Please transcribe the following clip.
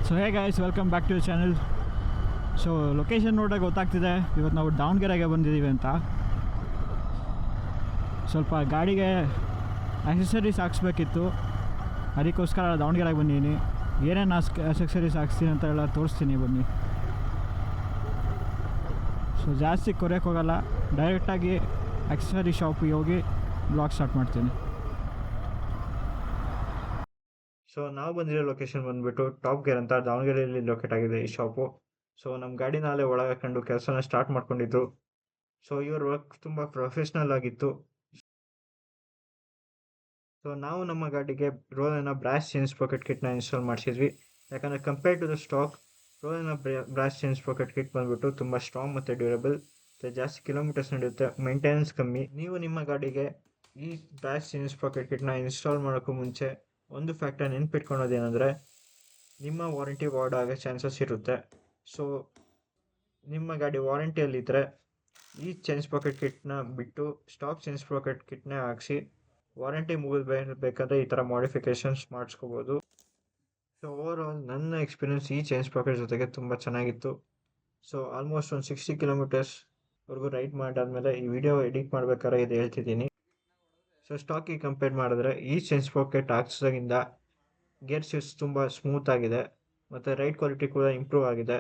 So hey guys, welcome back to channel. So location ನೋಡೋಕೆ ಗೊತ್ತಾಗ್ತಿದೆ ಇವತ್ತು ನಾವು ದಾವಣಗೆರೆಗೆ ಬಂದಿದ್ದೀವಿ ಅಂತ. ಸ್ವಲ್ಪ ಗಾಡಿಗೆ ಆಕ್ಸೆಸರೀಸ್ ಹಾಕ್ಸ್ಬೇಕಿತ್ತು, ಅದಕ್ಕೋಸ್ಕರ ದಾವಣಗೆರೆಗೆ ಬಂದಿದ್ದೀನಿ. ಏನೇನು ಆಕ್ಸೆಸರೀಸ್ ಹಾಕ್ಸ್ತೀನಿ ಅಂತ ಎಲ್ಲ ತೋರಿಸ್ತೀನಿ, ಬನ್ನಿ. ಸೊ ಜಾಸ್ತಿ ಕೊರೆಯೋಕೆ ಹೋಗಲ್ಲ, ಡೈರೆಕ್ಟಾಗಿ ಆಕ್ಸೆಸರಿ ಶಾಪಿಗೆ ಹೋಗಿ ಬ್ಲಾಗ್ ಸ್ಟಾರ್ಟ್ ಮಾಡ್ತೀನಿ. ಸೊ ನಾವು ಬಂದಿರೋ ಲೊಕೇಶನ್ ಬಂದುಬಿಟ್ಟು ಟಾಪ್ ಗೇರ್ ಅಂತ ದಾವಣಗೆರೆಯಲ್ಲಿ ಲೊಕೇಟ್ ಆಗಿದೆ ಈ ಶಾಪು. ಸೊ ನಮ್ಮ ಗಾಡಿನಾಲೆ ಒಳಗೆ ಹಾಕೊಂಡು ಕೆಲಸನ ಸ್ಟಾರ್ಟ್ ಮಾಡ್ಕೊಂಡಿದ್ರು. ಸೊ ಇವ್ರ ವರ್ಕ್ ತುಂಬ ಪ್ರೊಫೆಷ್ನಲ್ ಆಗಿತ್ತು. ಸೊ ನಾವು ನಮ್ಮ ಗಾಡಿಗೆ ರೋಲನ ಬ್ರಾಸ್ ಚೇಂಜ್ ಪಾಕೆಟ್ ಕಿಟ್ನ ಇನ್ಸ್ಟಾಲ್ ಮಾಡಿಸಿದ್ವಿ. ಯಾಕಂದರೆ compare to the stock, Rolon brass change pocket kit ಬಂದುಬಿಟ್ಟು ತುಂಬ ಸ್ಟ್ರಾಂಗ್ ಮತ್ತು ಡ್ಯೂರಬಲ್, ಮತ್ತು ಜಾಸ್ತಿ ಕಿಲೋಮೀಟರ್ಸ್ ನಡೆಯುತ್ತೆ, ಮೇಂಟೆನೆನ್ಸ್ ಕಮ್ಮಿ. ನೀವು ನಿಮ್ಮ ಗಾಡಿಗೆ ಈ ಬ್ರಾಸ್ ಚೇಂಜ್ ಪಾಕೆಟ್ ಕಿಟ್ನ ಇನ್ಸ್ಟಾಲ್ ಮಾಡೋಕ್ಕೂ ಮುಂಚೆ ಒಂದು ಫ್ಯಾಕ್ಟರ್ ನೆನ್ಪಿಟ್ಕೊಳೋದೇನೆಂದರೆ, ನಿಮ್ಮ ವಾರಂಟಿ ವಾರ್ಡ್ ಆಗೋ ಚಾನ್ಸಸ್ ಇರುತ್ತೆ. ಸೊ ನಿಮ್ಮ ಗಾಡಿ ವಾರಂಟಿಯಲ್ಲಿದ್ದರೆ ಈ ಚೇಂಜ್ ಪಾಕೆಟ್ ಕಿಟ್ನ ಬಿಟ್ಟು ಸ್ಟಾಕ್ ಚೇಂಜ್ ಪಾಕೆಟ್ ಕಿಟ್ನೇ ಹಾಕ್ಸಿ, ವಾರಂಟಿ ಮುಗಿದ್ಬೇಕಾದ್ರೆ ಈ ಥರ ಮಾಡಿಫಿಕೇಷನ್ಸ್ ಮಾಡಿಸ್ಕೋಬೋದು. ಸೊ ಓವರ್ ಆಲ್ ನನ್ನ ಎಕ್ಸ್ಪೀರಿಯನ್ಸ್ ಈ ಚೇಂಜ್ ಪಾಕೆಟ್ ಜೊತೆಗೆ ತುಂಬ ಚೆನ್ನಾಗಿತ್ತು. ಸೊ ಆಲ್ಮೋಸ್ಟ್ ಒಂದು 60 ಕಿಲೋಮೀಟರ್ಸ್ವರೆಗೂ ರೈಡ್ ಮಾಡಾದ್ಮೇಲೆ ಈ ವಿಡಿಯೋ ಎಡಿಟ್ ಮಾಡ್ಬೇಕಾದ್ರೆ ಇದು ಹೇಳ್ತಿದ್ದೀನಿ. ಸೊ ಸ್ಟಾಕಿಗೆ ಕಂಪೇರ್ ಮಾಡಿದ್ರೆ ಈ ಚೇಂಜ್ ಪಾಕೆಟ್ ಹಾಕ್ಸೋದ್ರಿಂದ ಗೇರ್ ಶಿಫ್ಟ್ಸ್ ತುಂಬ ಸ್ಮೂತ್ ಆಗಿದೆ, ಮತ್ತು ರೈಡ್ ಕ್ವಾಲಿಟಿ ಕೂಡ ಇಂಪ್ರೂವ್ ಆಗಿದೆ.